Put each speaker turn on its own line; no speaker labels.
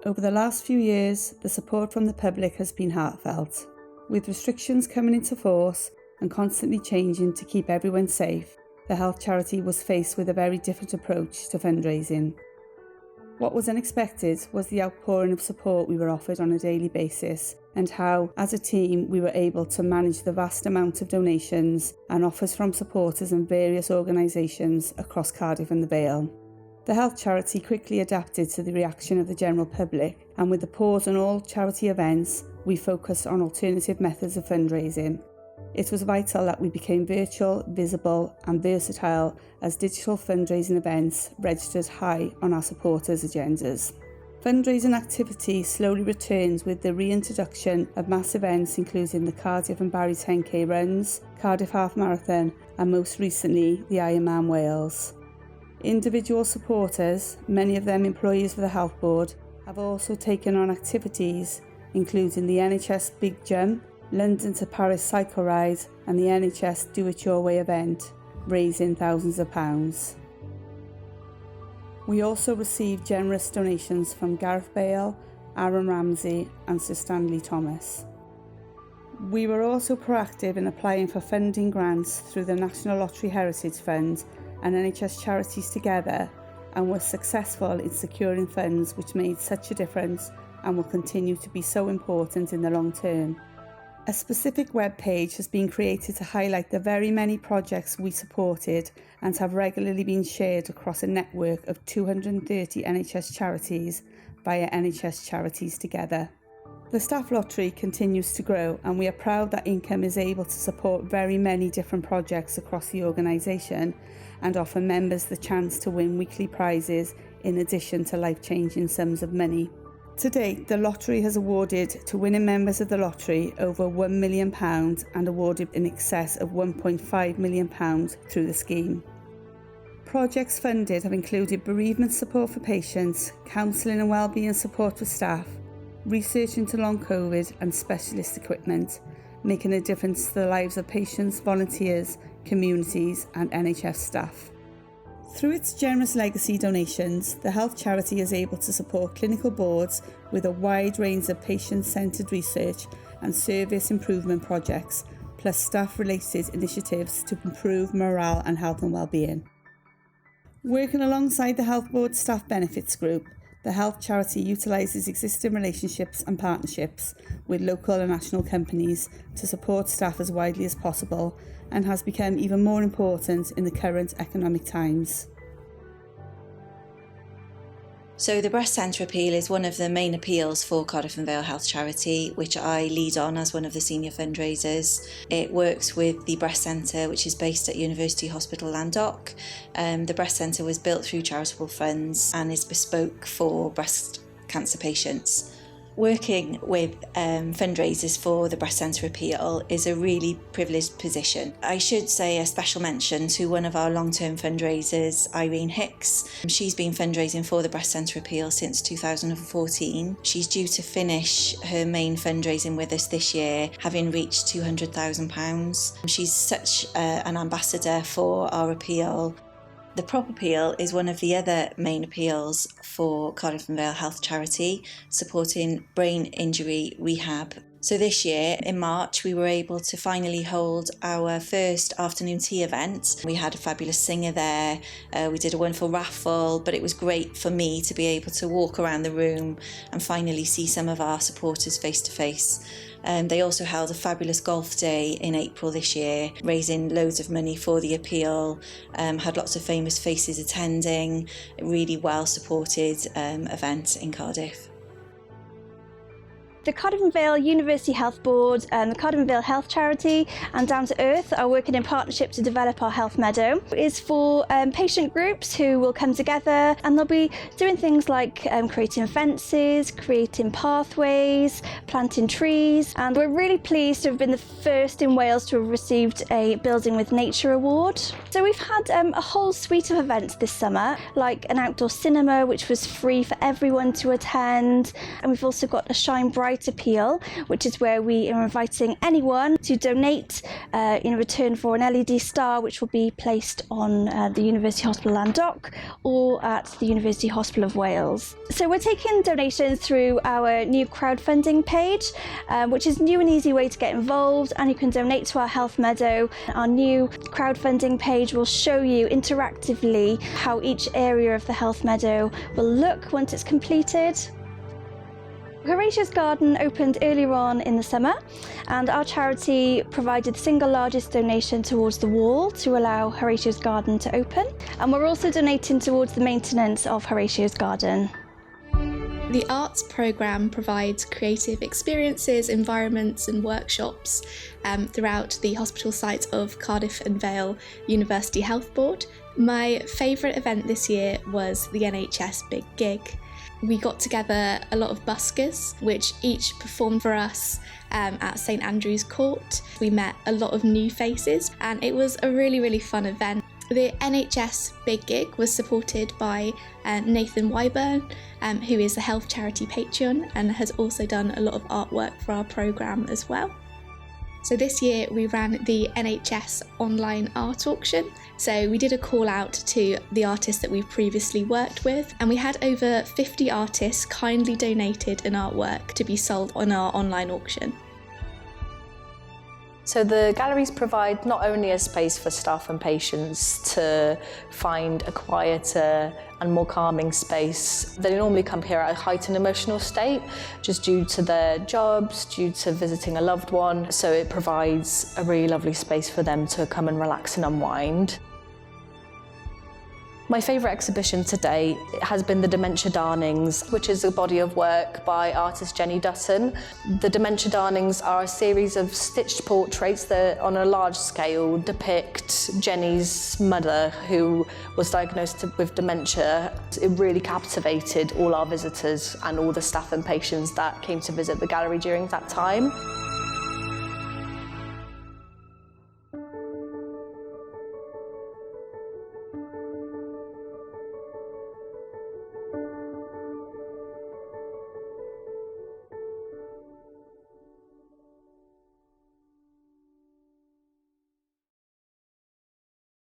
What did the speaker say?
Over the last few years, the support from the public has been heartfelt. With restrictions coming into force and constantly changing to keep everyone safe, the health charity was faced with a very different approach to fundraising. What was unexpected was the outpouring of support we were offered on a daily basis, and how, as a team, we were able to manage the vast amount of donations and offers from supporters and various organisations across Cardiff and the Vale. The health charity quickly adapted to the reaction of the general public, and with the pause on all charity events, we focused on alternative methods of fundraising. It was vital that we became virtual, visible and versatile as digital fundraising events registered high on our supporters' agendas. Fundraising activity slowly returns with the reintroduction of mass events including the Cardiff and Barry 10k runs, Cardiff Half Marathon and most recently the Ironman Wales. Individual supporters, many of them employees for the Health Board, have also taken on activities including the NHS Big Jump, London to Paris cycle ride and the NHS Do It Your Way event, raising thousands of pounds. We also received generous donations from Gareth Bale, Aaron Ramsey and Sir Stanley Thomas. We were also proactive in applying for funding grants through the National Lottery Heritage Fund and NHS Charities Together, and were successful in securing funds which made such a difference and will continue to be so important in the long term. A specific web page has been created to highlight the very many projects we supported and have regularly been shared across a network of 230 NHS charities via NHS Charities Together. The staff lottery continues to grow and we are proud that Income is able to support very many different projects across the organisation and offer members the chance to win weekly prizes in addition to life-changing sums of money. To date, the lottery has awarded to winning members of the lottery over £1 million and awarded in excess of £1.5 million through the scheme. Projects funded have included bereavement support for patients, counselling and wellbeing support for staff, research into long COVID and specialist equipment, making a difference to the lives of patients, volunteers, communities and NHS staff. Through its generous legacy donations, the health charity is able to support clinical boards with a wide range of patient-centred research and service improvement projects, plus staff-related initiatives to improve morale and health and wellbeing. Working alongside the Health Board Staff Benefits Group, the health charity utilises existing relationships and partnerships with local and national companies to support staff as widely as possible and has become even more important in the current economic times.
So the breast centre appeal is one of the main appeals for Cardiff and Vale Health Charity, which I lead on as one of the senior fundraisers. It works with the breast centre, which is based at University Hospital Landock. The breast centre was built through charitable funds and is bespoke for breast cancer patients. Working with fundraisers for the breast centre appeal is a really privileged position. I should say a special mention to one of our long-term fundraisers, Irene Hicks. She's been fundraising for the breast centre appeal since 2014. She's due to finish her main fundraising with us this year, having reached £200,000. She's such an ambassador for our appeal. The Prop Appeal is one of the other main appeals for Cardiff and Vale Health Charity, supporting brain injury rehab. So this year, in March, we were able to finally hold our first afternoon tea event. We had a fabulous singer there, we did a wonderful raffle, but it was great for me to be able to walk around the room and finally see some of our supporters face to face. They also held a fabulous golf day in April this year, raising loads of money for the appeal, had lots of famous faces attending, a really well supported event in Cardiff.
The Cardiff and Vale University Health Board and the Cardiff and Vale Health Charity and Down to Earth are working in partnership to develop our health meadow. It is for patient groups who will come together and they'll be doing things like creating fences, creating pathways, planting trees, and we're really pleased to have been the first in Wales to have received a Building with Nature award. So we've had a whole suite of events this summer, like an outdoor cinema which was free for everyone to attend, and we've also got a Shine Bright Invite Appeal, which is where we are inviting anyone to donate in return for an LED star, which will be placed on the University Hospital Landock or at the University Hospital of Wales. So we're taking donations through our new crowdfunding page, which is a new and easy way to get involved, and you can donate to our health meadow. Our new crowdfunding page will show you interactively how each area of the health meadow will look once it's completed. Horatia's Garden opened earlier on in the summer, and our charity provided the single largest donation towards the wall to allow Horatia's Garden to open, and we're also donating towards the maintenance of Horatia's Garden.
The arts programme provides creative experiences, environments and workshops throughout the hospital site of Cardiff and Vale University Health Board. My favourite event this year was the NHS Big Gig. We got together a lot of buskers, which each performed for us at St Andrew's Court. We met a lot of new faces, and it was a really fun event. The NHS Big Gig was supported by Nathan Wyburn, who is a health charity patron and has also done a lot of artwork for our programme as well. So this year we ran the NHS online art auction. So we did a call out to the artists that we've previously worked with, and we had over 50 artists kindly donated an artwork to be sold on our online auction.
So the galleries provide not only a space for staff and patients to find a quieter and more calming space. They normally come here at a heightened emotional state, just due to their jobs, due to visiting a loved one. So it provides a really lovely space for them to come and relax and unwind. My favourite exhibition to date has been the Dementia Darnings, which is a body of work by artist Jenny Dutton. The Dementia Darnings are a series of stitched portraits that, on a large scale, depict Jenny's mother, who was diagnosed with dementia. It really captivated all our visitors and all the staff and patients that came to visit the gallery during that time.